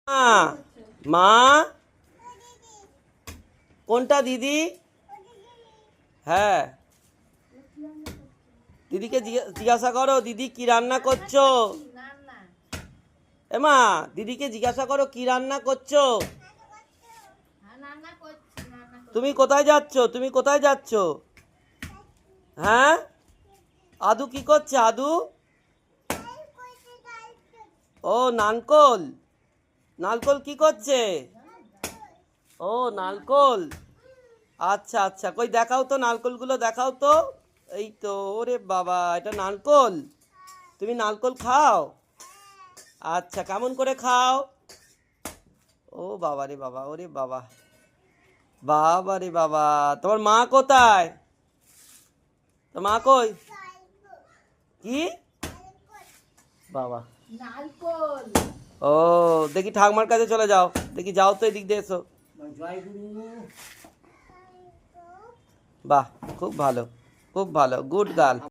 মা কোনটা দিদি? হ্যাঁ, দিদিকে জিজ্ঞাসা করো দিদি কি রান্না করছো। এমা দিদিকে জিজ্ঞাসা করো কি রান্না করছো। তুমি কোথায় যাচ্ছ? তুমি কোথায় যাচ্ছ? হ্যাঁ, আদু কি করছে? আদু ও নারকোল। নারকোল কি করছে? ও নারকোল। আচ্ছা আচ্ছা, কই দেখাও তো নারকোলগুলো, দেখাও তো। এই তো, ওরে বাবা, এটা নারকোল। তুমি নারকোল খাও? আচ্ছা, কেমন করে খাও? ও বাবা রে বাবা, ওরে বাবা, বাবা রে বাবা। তোমার মা কোথায়? তোর মা কই? কি বাবা? ও দেখি ঠাকমার কাছে চলে যাও, দেখি যাও তো, এদিক দিয়ে এসো। বাহ, খুব ভালো, খুব ভালো, গুড গার্ল।